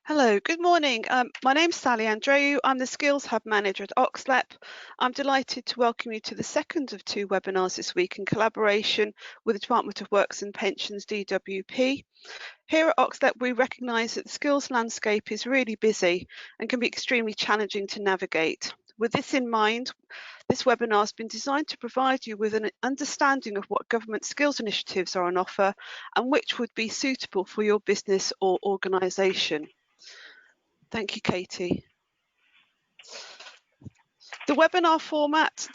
Hello, good morning. My name's Sally Andreu. I'm the Skills Hub Manager at Oxlep. I'm delighted to welcome you to the second of two webinars this week in collaboration with the Department of Works and Pensions, DWP. Here at Oxlep, we recognise that the skills landscape is really busy and can be extremely challenging to navigate. With this in mind, this webinar has been designed to provide you with an understanding of what government skills initiatives are on offer and which would be suitable for your business or organisation. Thank you, Katie. The webinar format,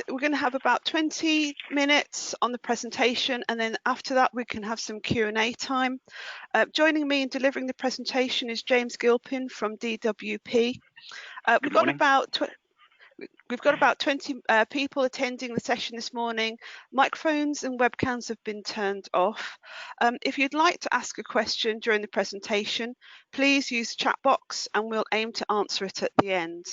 we're going to have about 20 minutes on the presentation, and then after that we can have some Q&A time. Joining me in delivering the presentation is James Gilpin from DWP. We've got about 20 people attending the session this morning. Microphones and webcams have been turned off. If you'd like to ask a question during the presentation, please use the chat box and we'll aim to answer it at the end.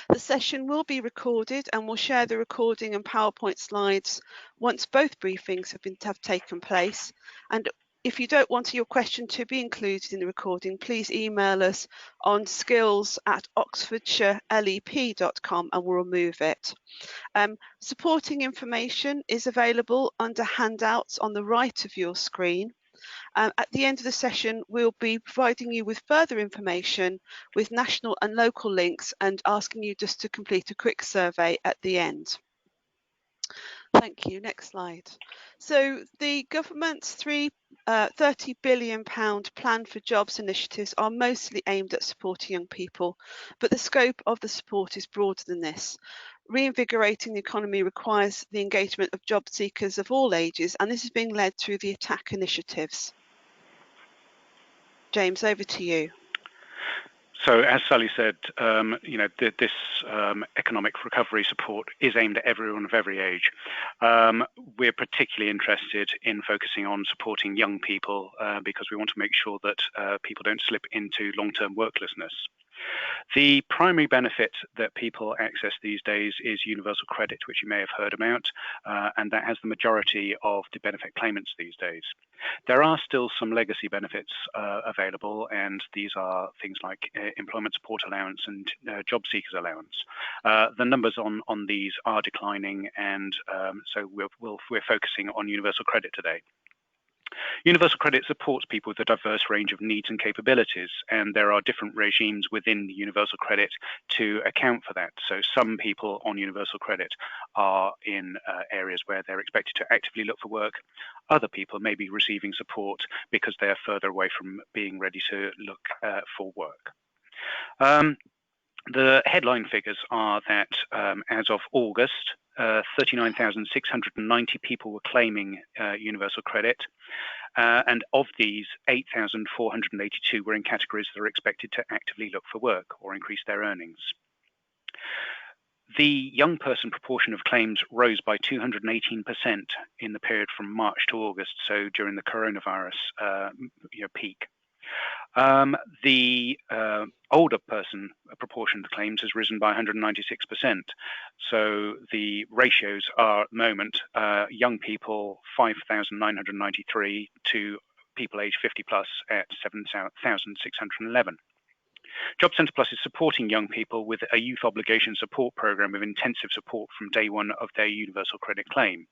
The session will be recorded and we'll share the recording and PowerPoint slides once both briefings have taken place. And if you don't want your question to be included in the recording, please email us on skills@oxfordshirelep.com and we'll remove it. Supporting information is available under handouts on the right of your screen. At the end of the session, we'll be providing you with further information with national and local links and asking you just to complete a quick survey at the end. Thank you. Next slide. So the government's £30 billion plan for jobs initiatives are mostly aimed at supporting young people, but the scope of the support is broader than this. Reinvigorating the economy requires the engagement of job seekers of all ages, and this is being led through the ATTACK initiatives. James, over to you. So, as Sally said, this economic recovery support is aimed at everyone of every age. We're particularly interested in focusing on supporting young people because we want to make sure that people don't slip into long-term worklessness. The primary benefit that people access these days is universal credit, which you may have heard about, and that has the majority of the benefit claimants these days. There are still some legacy benefits available, and these are things like employment support allowance and job seekers allowance. The numbers on these are declining, and so we're focusing on universal credit today. Universal credit supports people with a diverse range of needs and capabilities, and there are different regimes within the universal credit to account for that. So some people on universal credit are in areas where they're expected to actively look for work. Other people may be receiving support because they're further away from being ready to look for work. The headline figures are that as of August, 39,690 people were claiming universal credit, and of these, 8,482 were in categories that are expected to actively look for work or increase their earnings. The young person proportion of claims rose by 218% in the period from March to August, so during the coronavirus peak. The older person proportion of the claims has risen by 196%. So the ratios are at the moment young people 5,993 to people aged 50 plus at 7,611. Job Centre Plus is supporting young people with a youth obligation support program with intensive support from day one of their universal credit claim.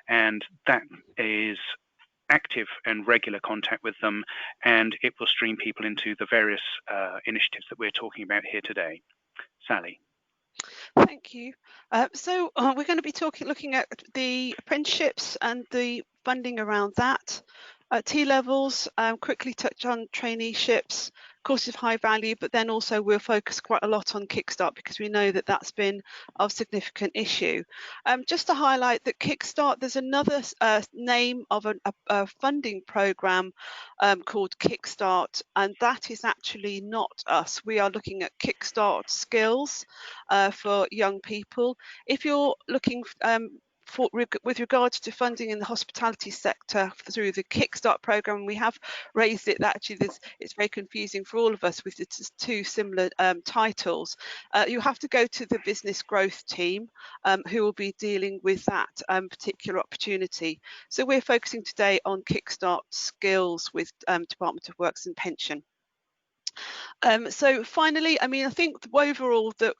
And that is active and regular contact with them, and it will stream people into the various initiatives that we're talking about here today. Sally. Thank you. So we're going to be looking at the apprenticeships and the funding around that. T-levels, quickly touch on traineeships, courses of high value, but then also we'll focus quite a lot on Kickstart because we know that that's been of significant issue. Just to highlight that Kickstart, there's another name of a funding program called Kickstart, and that is actually not us. We are looking at Kickstart skills for young people. If you're looking with regards to funding in the hospitality sector through the Kickstart program, we have raised it that actually it's very confusing for all of us with its two similar titles. You have to go to the business growth team who will be dealing with that particular opportunity. So we're focusing today on Kickstart skills with Department of Works and Pension. So finally, I mean, I think overall that,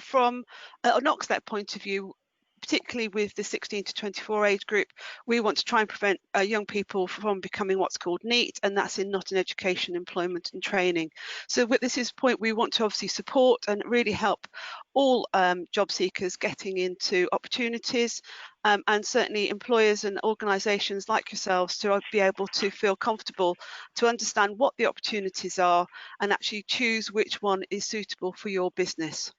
from an Oxford point of view, particularly with the 16 to 24 age group, we want to try and prevent young people from becoming what's called NEET, and that's in not in education, employment and training. So with this is point, we want to obviously support and really help all job seekers getting into opportunities, and certainly employers and organisations like yourselves to be able to feel comfortable to understand what the opportunities are and actually choose which one is suitable for your business.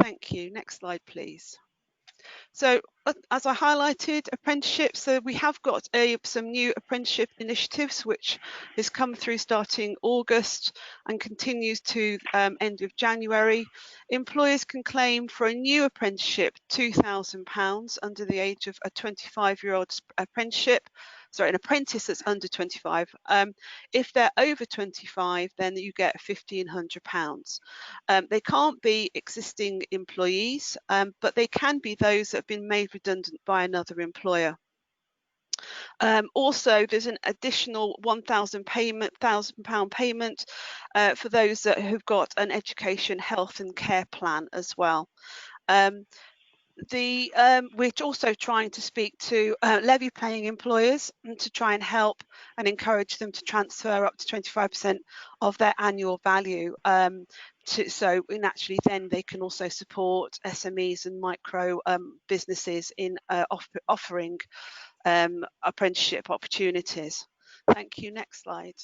Thank you. Next slide, please. So as I highlighted, apprenticeships, so we have got some new apprenticeship initiatives which has come through starting August and continues to end of January. Employers can claim for a new apprenticeship £2,000 under the age of a 25-year-old apprenticeship. Sorry, an apprentice that's under 25. If they're over 25, then you get £1,500. They can't be existing employees, but they can be those that have been made redundant by another employer. Also, there's an additional £1,000 payment for those that have got an education, health and care plan as well. We're also trying to speak to levy paying employers and to try and help and encourage them to transfer up to 25% of their annual value. So naturally then they can also support SMEs and micro businesses in offering apprenticeship opportunities. Thank you. Next slide.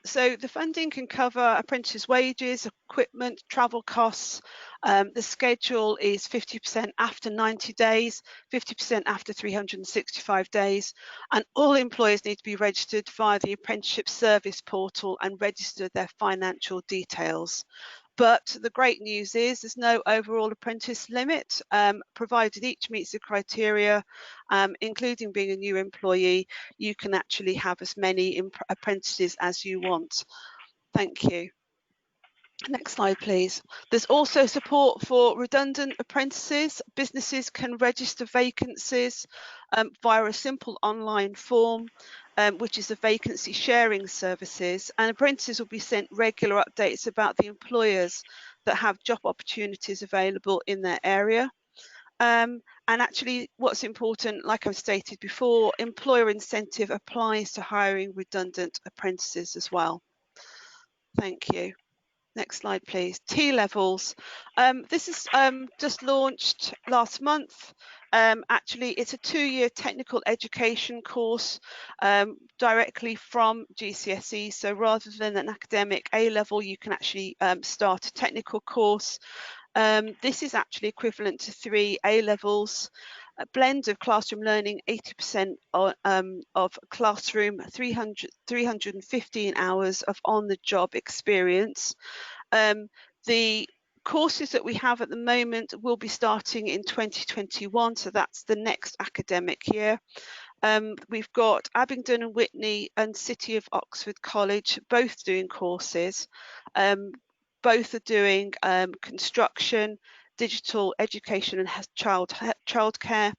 So the funding can cover apprentice wages, equipment, travel costs. The schedule is 50% after 90 days, 50% after 365 days, and all employers need to be registered via the apprenticeship service portal and register their financial details. But the great news is there's no overall apprentice limit, provided each meets the criteria, including being a new employee. You can actually have as many apprentices as you want. Thank you. Next slide, please. There's also support for redundant apprentices. Businesses can register vacancies via a simple online form, which is the vacancy sharing services. And apprentices will be sent regular updates about the employers that have job opportunities available in their area. And actually, what's important, like I've stated before, employer incentive applies to hiring redundant apprentices as well. Thank you. Next slide, please. T-levels. This is just launched last month. Actually, it's a 2-year technical education course directly from GCSE. So rather than an academic A-level, you can actually start a technical course. This is actually equivalent to 3 A-levels. A blend of classroom learning, 80% of classroom, 315 hours of on-the-job experience. The courses that we have at the moment will be starting in 2021, so that's the next academic year. We've got Abingdon and Whitney and City of Oxford College both doing courses. Both are doing construction, digital education and childcare,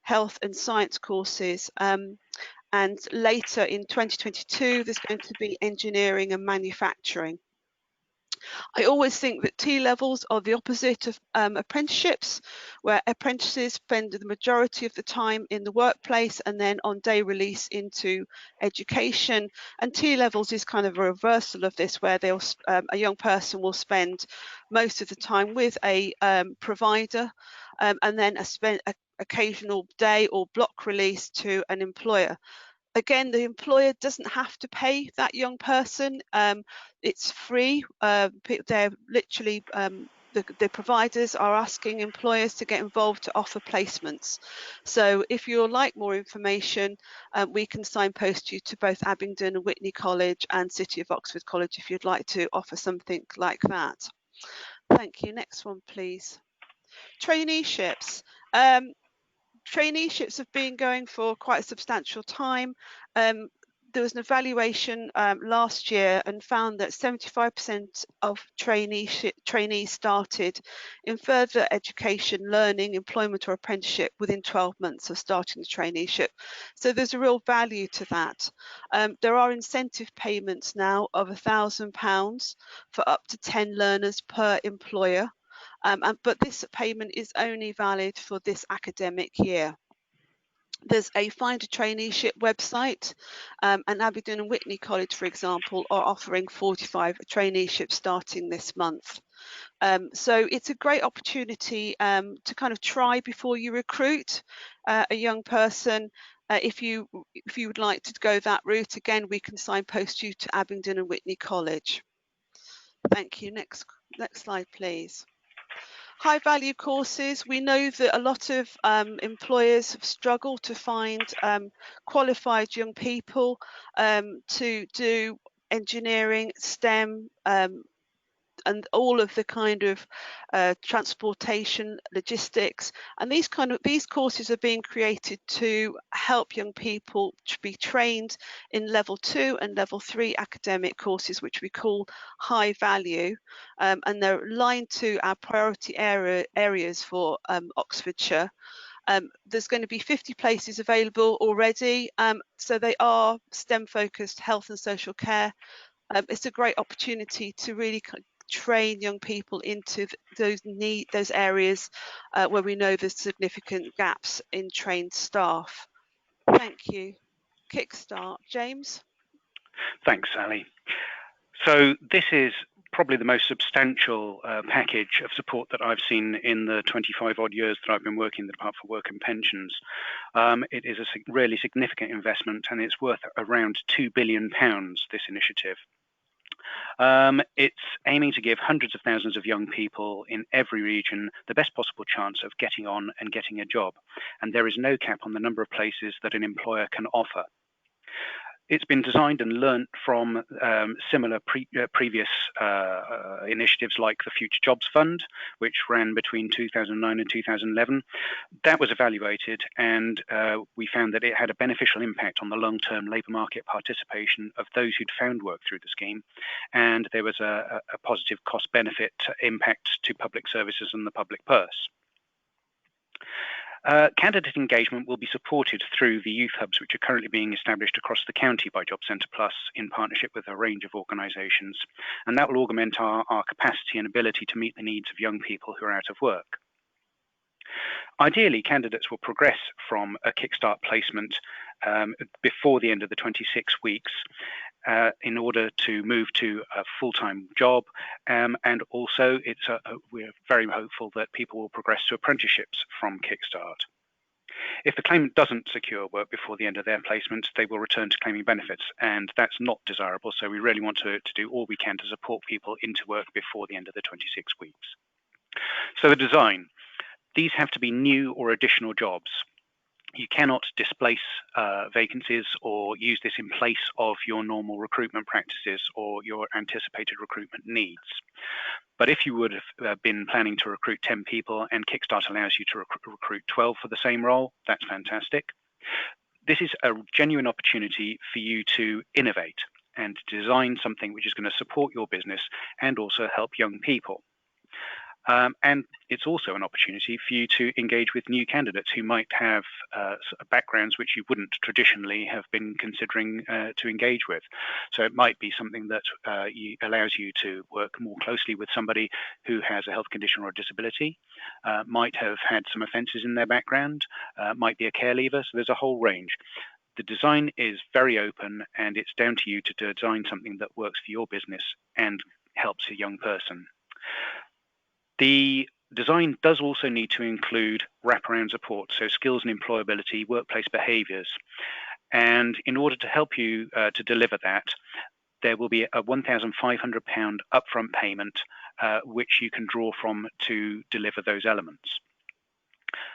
health and science courses. And later in 2022, there's going to be engineering and manufacturing. I always think that T-levels are the opposite of apprenticeships, where apprentices spend the majority of the time in the workplace and then on day release into education. And T-levels is kind of a reversal of this, where a young person will spend most of the time with a provider and then a occasional day or block release to an employer. Again, the employer doesn't have to pay that young person. It's free. They're literally, the providers are asking employers to get involved to offer placements. So if you'd like more information, we can signpost you to both Abingdon and Whitney College and City of Oxford College if you'd like to offer something like that. Thank you. Next one, please. Traineeships. Traineeships have been going for quite a substantial time. there was an evaluation last year and found that 75% of trainees started in further education, learning, employment or apprenticeship within 12 months of starting the traineeship. So there's a real value to that. There are incentive payments now of £1,000 for up to 10 learners per employer. But this payment is only valid for this academic year. There's a Find a Traineeship website, and Aberdeen and Whitney College, for example, are offering 45 traineeships starting this month. So it's a great opportunity to kind of try before you recruit a young person. If you would like to go that route, again, we can signpost you to Abingdon and Whitney College. Thank you. Next slide, please. High value courses. We know that a lot of employers have struggled to find qualified young people to do engineering, STEM, and all of the kind of transportation, logistics, and these courses are being created to help young people to be trained in level 2 and level 3 academic courses, which we call high value, and they're aligned to our priority areas for Oxfordshire. There's going to be 50 places available already, so they are STEM focused, health and social care. It's a great opportunity to really train young people into those areas where we know there's significant gaps in trained staff. Thank you. Kickstart, James. Thanks, Sally. So this is probably the most substantial package of support that I've seen in the 25 odd years that I've been working in the Department for Work and Pensions. It is a really significant investment, and it's worth around £2 billion, this initiative. It's aiming to give hundreds of thousands of young people in every region the best possible chance of getting on and getting a job, and there is no cap on the number of places that an employer can offer. It's been designed and learnt from similar previous initiatives like the Future Jobs Fund, which ran between 2009 and 2011. That was evaluated, and we found that it had a beneficial impact on the long-term labour market participation of those who'd found work through the scheme, and there was a positive cost-benefit impact to public services and the public purse. Candidate engagement will be supported through the youth hubs, which are currently being established across the county by Job Centre Plus in partnership with a range of organisations, and that will augment our capacity and ability to meet the needs of young people who are out of work. Ideally, candidates will progress from a Kickstart placement before the end of the 26 weeks in order to move to a full-time job, and also we're very hopeful that people will progress to apprenticeships from Kickstart. If the claimant doesn't secure work before the end of their placement, they will return to claiming benefits, and that's not desirable, so we really want to do all we can to support people into work before the end of the 26 weeks. So the design. These have to be new or additional jobs. You cannot displace vacancies or use this in place of your normal recruitment practices or your anticipated recruitment needs. But if you would have been planning to recruit 10 people and Kickstart allows you to recruit 12 for the same role, that's fantastic. This is a genuine opportunity for you to innovate and design something which is going to support your business and also help young people. And it's also an opportunity for you to engage with new candidates who might have backgrounds which you wouldn't traditionally have been considering to engage with. So it might be something that allows you to work more closely with somebody who has a health condition or a disability, might have had some offences in their background, might be a care leaver. So there's a whole range. The design is very open, and it's down to you to design something that works for your business and helps a young person. The design does also need to include wraparound support, so skills and employability, workplace behaviours. And in order to help you to deliver that, there will be a £1,500 upfront payment, which you can draw from to deliver those elements.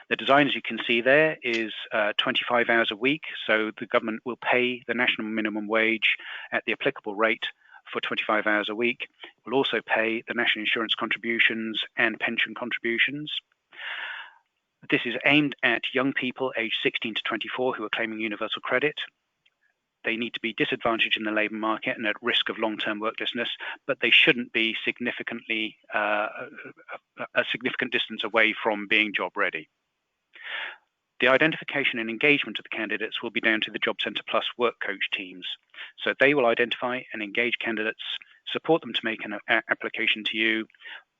The design, as you can see there, is 25 hours a week, so the government will pay the national minimum wage at the applicable rate for 25 hours a week. Will also pay the national insurance contributions and pension contributions. This is aimed at young people aged 16 to 24 who are claiming universal credit. They need to be disadvantaged in the labour market and at risk of long-term worklessness, but they shouldn't be significantly a significant distance away from being job ready. The identification and engagement of the candidates will be down to the Job Centre Plus work coach teams. So they will identify and engage candidates, support them to make an application to you,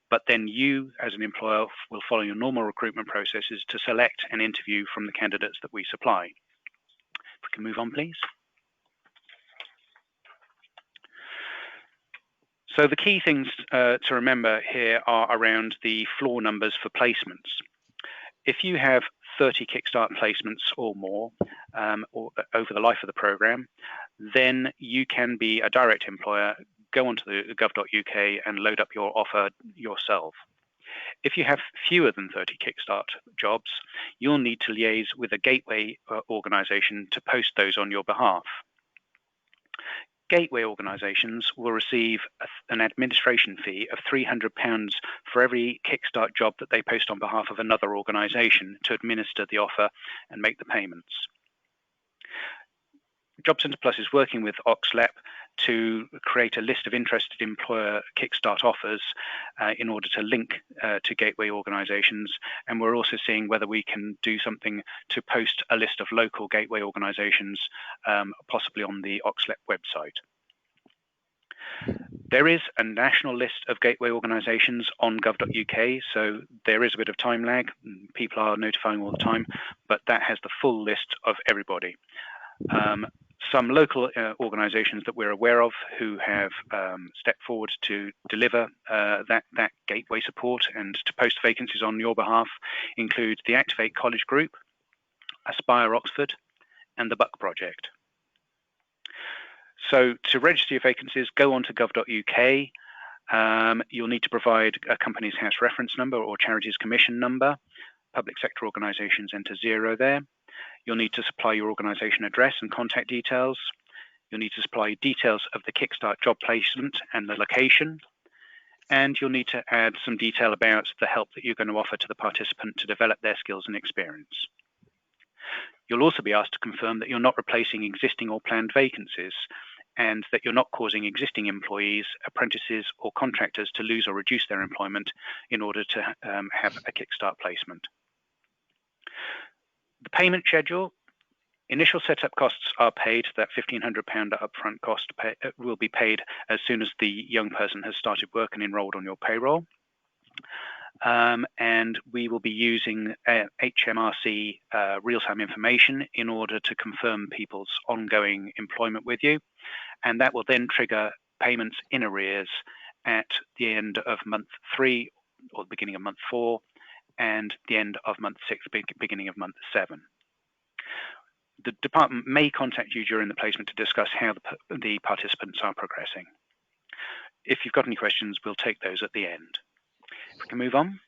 but then you, as an employer, will follow your normal recruitment processes to select and interview from the candidates that we supply. If we can move on, please. So the key things to remember here are around the floor numbers for placements. If you have 30 Kickstart placements or more or over the life of the program, then you can be a direct employer, go onto the gov.uk and load up your offer yourself. If you have fewer than 30 Kickstart jobs, you'll need to liaise with a gateway organisation to post those on your behalf. Gateway organisations will receive an administration fee of £300 for every Kickstart job that they post on behalf of another organisation to administer the offer and make the payments. Job Centre Plus is working with Oxlep to create a list of interested employer Kickstart offers in order to link to gateway organisations, and we're also seeing whether we can do something to post a list of local gateway organisations, possibly on the Oxlep website. There is a national list of gateway organisations on gov.uk, so there is a bit of time lag. People are notifying all the time, but that has the full list of everybody. Some local organisations that we're aware of who have stepped forward to deliver that gateway support and to post vacancies on your behalf include the Activate College Group, Aspire Oxford, and the Buck Project. So to register your vacancies, go on to gov.uk. You'll need to provide a company's house reference number or charities commission number. Public sector organisations enter 0 there. You'll need to supply your organisation address and contact details. You'll need to supply details of the Kickstart job placement and the location. And you'll need to add some detail about the help that you're going to offer to the participant to develop their skills and experience. You'll also be asked to confirm that you're not replacing existing or planned vacancies and that you're not causing existing employees, apprentices or contractors to lose or reduce their employment in order to have a Kickstart placement. The payment schedule, initial setup costs are paid. That £1,500 upfront cost will be paid as soon as the young person has started work and enrolled on your payroll. And we will be using HMRC real-time information in order to confirm people's ongoing employment with you. And that will then trigger payments in arrears at the end of month 3 or the beginning of month 4 and the end of month 6, beginning of month 7. The department may contact you during the placement to discuss how the participants are progressing. If you've got any questions, we'll take those at the end. If we can move on.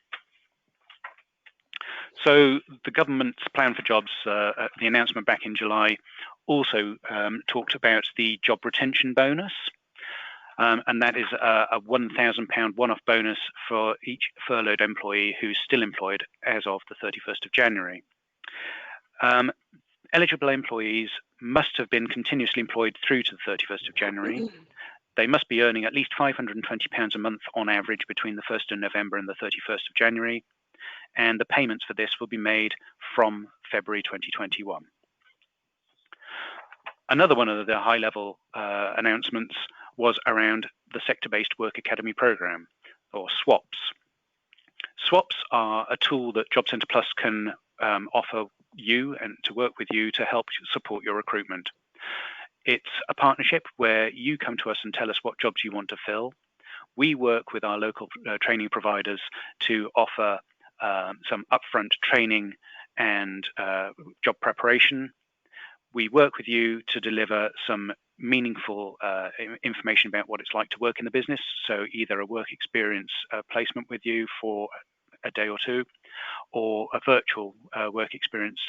So the government's plan for jobs, the announcement back in July, also talked about the job retention bonus. And that is a £1,000 one-off bonus for each furloughed employee who's still employed as of the 31st of January. Eligible employees must have been continuously employed through to the 31st of January. They must be earning at least £520 a month on average between the 1st of November and the 31st of January. And the payments for this will be made from February 2021. Another one of the high-level announcements was around the Sector-Based Work Academy Programme, or SWAPs. SWAPs are a tool that Job Centre Plus can offer you and to work with you to help support your recruitment. It's a partnership where you come to us and tell us what jobs you want to fill. We work with our local training providers to offer some upfront training and job preparation. We work with you to deliver some meaningful information about what it's like to work in the business, so either a work experience placement with you for a day or two, or a virtual work experience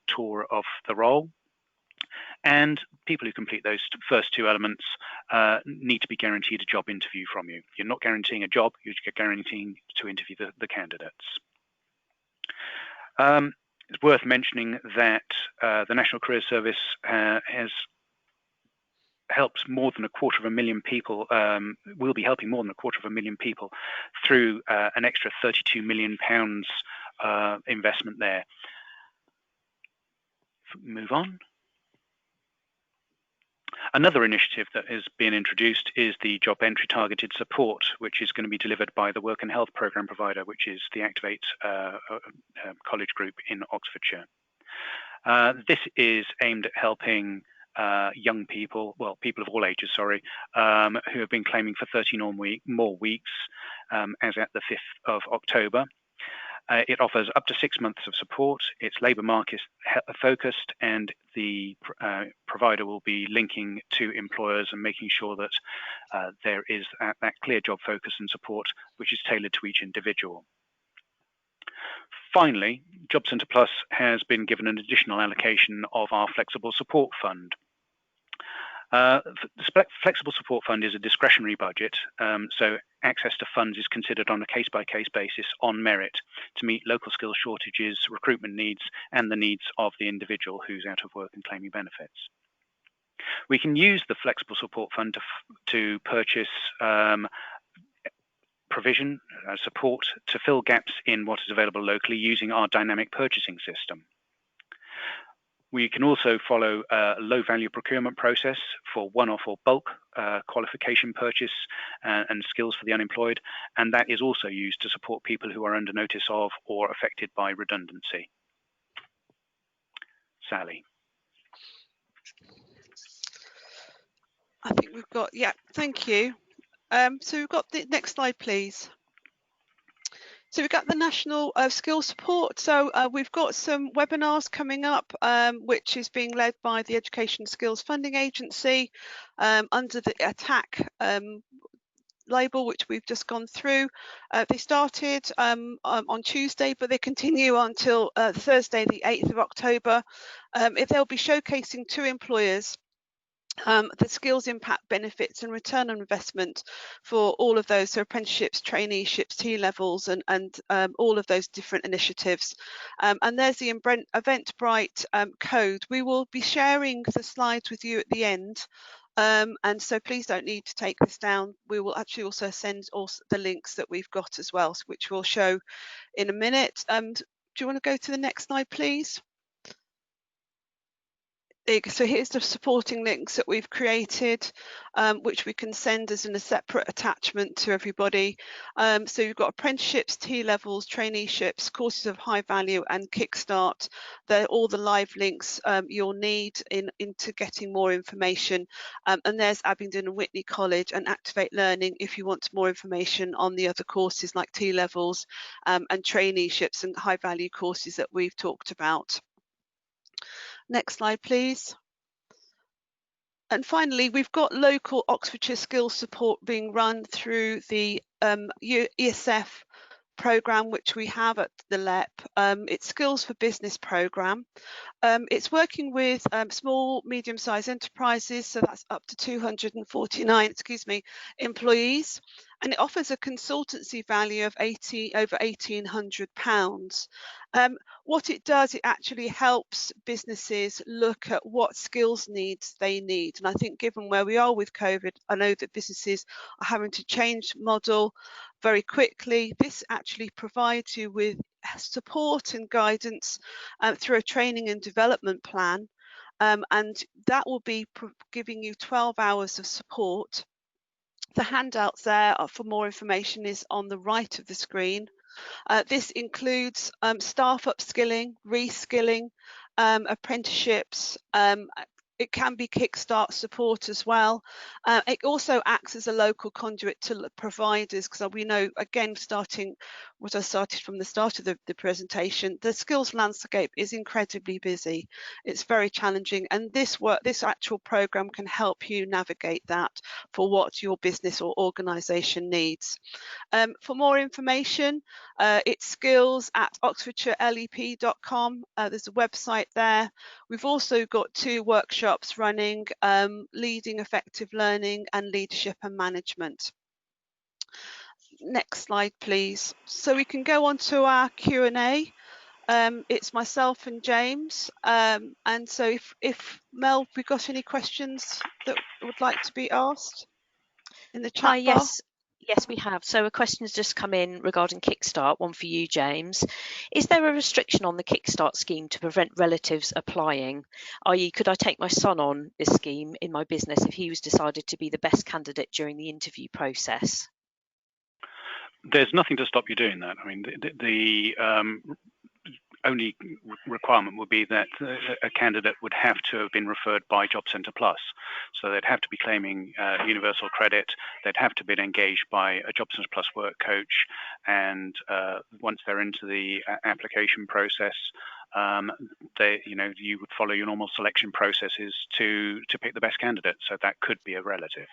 tour of the role. And people who complete those first 2 elements need to be guaranteed a job interview from you. You're not guaranteeing a job, you're guaranteeing to interview the candidates. It's worth mentioning that the National Careers Service has helps more than 250,000 people, will be helping more than 250,000 people through an extra £32 million investment there. Move on. Another initiative that has been introduced is the job entry targeted support, which is going to be delivered by the Work and Health Programme provider, which is the Activate College Group in Oxfordshire. This is aimed at helping young people, well, people of all ages, sorry, who have been claiming for 13 or more weeks as at the 5th of October. It offers up to 6 months of support. It's labour market focused, and the provider will be linking to employers and making sure that there is that clear job focus and support which is tailored to each individual. Finally, Job Centre Plus has been given an additional allocation of our Flexible Support Fund. The Flexible Support Fund is a discretionary budget, so access to funds is considered on a case-by-case basis on merit to meet local skills shortages, recruitment needs, and the needs of the individual who's out of work and claiming benefits. We can use the Flexible Support Fund to purchase provision, support to fill gaps in what is available locally using our dynamic purchasing system. We can also follow a low-value procurement process for one-off or bulk qualification purchase and skills for the unemployed, and that is also used to support people who are under notice of or affected by redundancy. Sally. I think we've got, yeah, thank you. So we've got the next slide, please. So we've got the National Skills Support. So we've got some webinars coming up, which is being led by the Education Skills Funding Agency under the ATTACK label, which we've just gone through. They started on Tuesday, but they continue until Thursday, the 8th of October. They'll be showcasing to employers the skills impact benefits and return on investment for all of those, so apprenticeships, traineeships, T-levels, and all of those different initiatives. And there's the Eventbrite code. We will be sharing the slides with you at the end. And so please don't need to take this down. We will actually also send the links that we've got as well, which we'll show in a minute. Do you want to go to the next slide, please? So here's the supporting links that we've created, which we can send as in a separate attachment to everybody. So you've got apprenticeships, T-levels, traineeships, courses of high value, and Kickstart. They're all the live links you'll need into getting more information. And there's Abingdon and Whitney College and Activate Learning if you want more information on the other courses like T-levels and traineeships and high value courses that we've talked about. Next slide, please. And finally, we've got local Oxfordshire skills support being run through the ESF programme, which we have at the LEP. It's Skills for Business programme. It's working with small, medium-sized enterprises, so that's up to 249, employees, and it offers a consultancy value of over £1,800. What it does, it actually helps businesses look at what skills needs they need. And I think given where we are with COVID, I know that businesses are having to change model very quickly. This actually provides you with support and guidance through a training and development plan, and that will be giving you 12 hours of support. The handouts there for more information is on the right of the screen. This includes staff upskilling, reskilling, apprenticeships. It can be Kickstart support as well. It also acts as a local conduit to providers, because we know, again, starting what I started from the start of the presentation, the skills landscape is incredibly busy. It's very challenging, and this actual programme can help you navigate that for what your business or organisation needs. For more information, it's skills@oxfordshirelep.com. There's a website there. We've also got 2 workshops running, leading effective learning and leadership and management. Next slide, please. So we can go on to our Q&A. It's myself and James. And so if Mel, have we got any questions that would like to be asked in the Hi, chat bar? yes, we have. So a question has just come in regarding Kickstart, one for you, James. Is there a restriction on the Kickstart scheme to prevent relatives applying? I.e., could I take my son on this scheme in my business if he was decided to be the best candidate during the interview process? There's nothing to stop you doing that. I mean, the only requirement would be that a candidate would have to have been referred by Job Centre Plus. So they'd have to be claiming universal credit. They'd have to be engaged by a Job Centre Plus work coach. And once they're into the application process, you would follow your normal selection processes to pick the best candidate. So that could be a relative.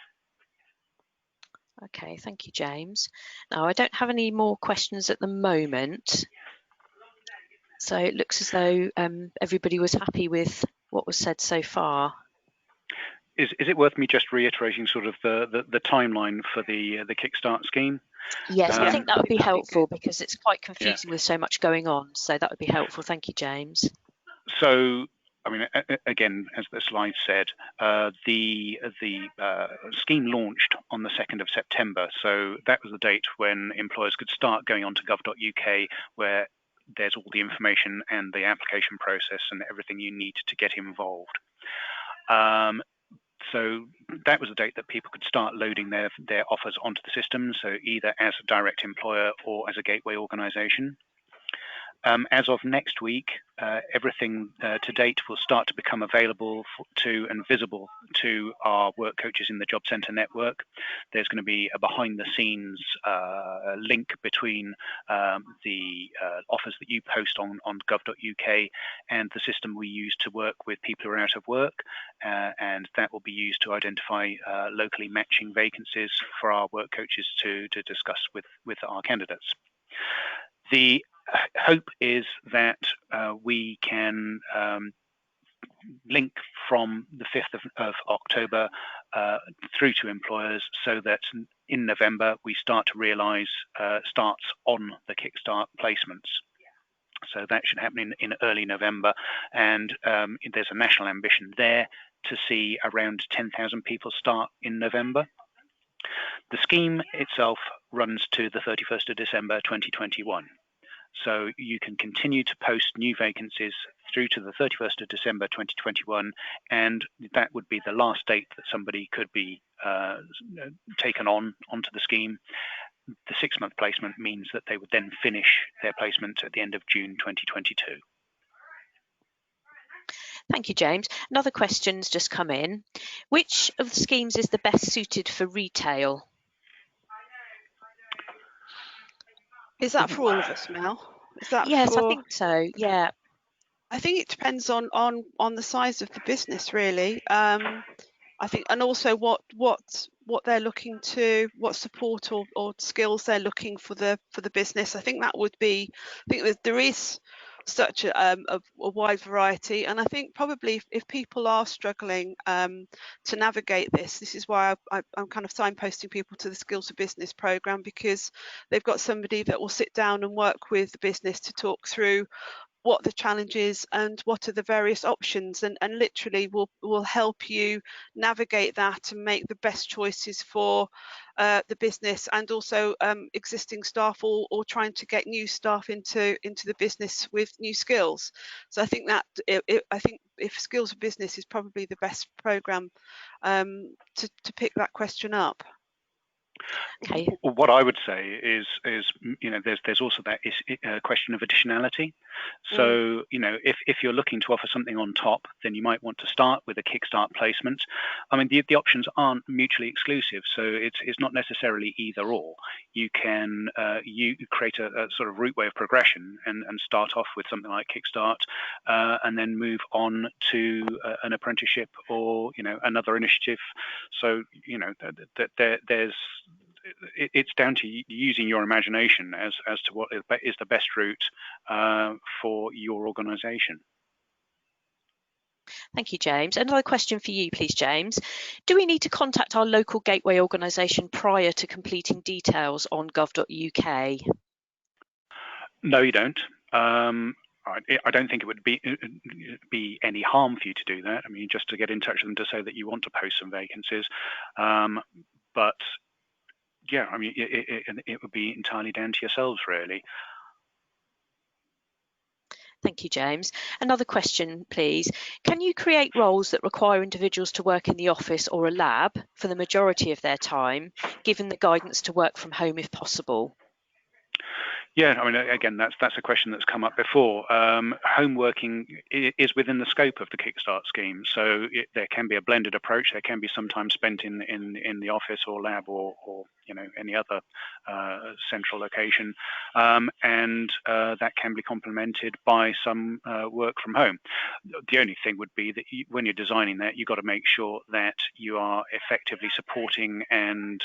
Okay, thank you, James. Now, I don't have any more questions at the moment. So it looks as though everybody was happy with what was said so far. Is it worth me just reiterating sort of the timeline for the Kickstart scheme? Yes, I think that would be helpful because it's quite confusing with so much going on. So that would be helpful. Thank you, James. So, I mean, again, as the slide said, the scheme launched on the 2nd of September. So that was the date when employers could start going on to gov.uk, where there's all the information and the application process and everything you need to get involved. So that was the date that people could start loading their offers onto the system, so either as a direct employer or as a gateway organisation. As of next week, everything to date will start to become available to and visible to our work coaches in the Job Centre network. There's going to be a behind-the-scenes link between the offers that you post on gov.uk and the system we use to work with people who are out of work, and that will be used to identify locally matching vacancies for our work coaches to discuss with our candidates. The hope is that we can link from the 5th of October through to employers so that in November we start to realise starts on the Kickstart placements. So that should happen in early November, and there's a national ambition there to see around 10,000 people start in November. The scheme itself runs to the 31st of December 2021. So you can continue to post new vacancies through to the 31st of December 2021, and that would be the last date that somebody could be taken onto the scheme. The 6-month placement means that they would then finish their placement at the end of June 2022. Thank you, James. Another question's just come in. Which of the schemes is the best suited for retail? Is that for all of us, Mel? Is that yes, I think so. Yeah. I think it depends on the size of the business, really. I think, and also what they're looking to, what support or skills they're looking for the business. I think that would be. I think there is such a wide variety, and I think probably if people are struggling to navigate this is why I'm kind of signposting people to the Skills for Business program, because they've got somebody that will sit down and work with the business to talk through what the challenge is and what are the various options, and literally will help you navigate that and make the best choices for the business, and also existing staff or trying to get new staff into the business with new skills. So I think that I think if Skills for Business is probably the best program to pick that question up. Okay. What I would say is there's also that question of additionality. So if you're looking to offer something on top, then you might want to start with a Kickstart placement. I mean, the options aren't mutually exclusive, so it's not necessarily either or. You can you create a sort of route way of progression and start off with something like Kickstart, and then move on to an apprenticeship or another initiative. So there's it's down to using your imagination as to what is the best route for your organisation. Thank you, James. Another question for you, please, James. Do we need to contact our local gateway organisation prior to completing details on gov.uk? No, you don't. I don't think it would be any harm for you to do that. I mean, just to get in touch with them to say that you want to post some vacancies. But yeah, I mean, it would be entirely down to yourselves, really. Thank you, James. Another question, please. Can you create roles that require individuals to work in the office or a lab for the majority of their time, given the guidance to work from home if possible? Yeah, I mean, again, that's a question that's come up before. Home working is within the scope of the Kickstart scheme, so there can be a blended approach. There can be some time spent in the office or lab or any other central location, and that can be complemented by some work from home. The only thing would be that when you're designing that, you've got to make sure that you are effectively supporting and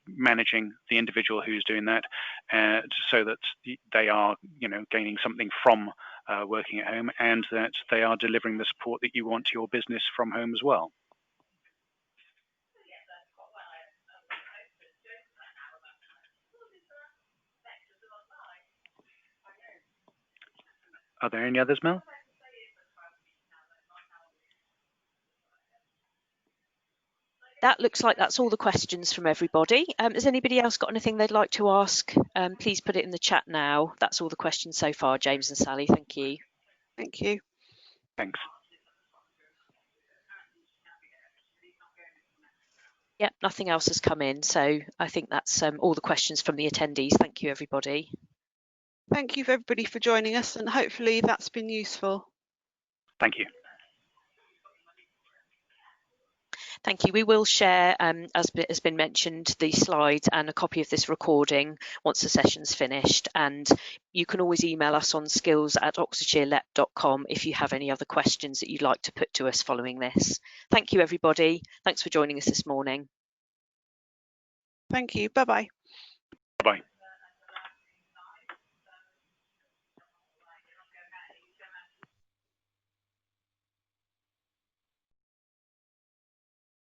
managing the individual who's doing that, so that they are, gaining something from working at home, and that they are delivering the support that you want to your business from home as well. Are there any others, Mel? That looks like that's all the questions from everybody. Has anybody else got anything they'd like to ask? Please put it in the chat now. That's all the questions so far, James and Sally. Thank you. Thank you. Thanks. Yep, nothing else has come in. So I think that's all the questions from the attendees. Thank you, everybody. Thank you, everybody, for joining us, and hopefully that's been useful. Thank you. Thank you. We will share, as has been mentioned, the slides and a copy of this recording once the session's finished. And you can always email us on skills@oxfordshireLEP.com if you have any other questions that you'd like to put to us following this. Thank you, everybody. Thanks for joining us this morning. Thank you. Bye-bye. Bye-bye.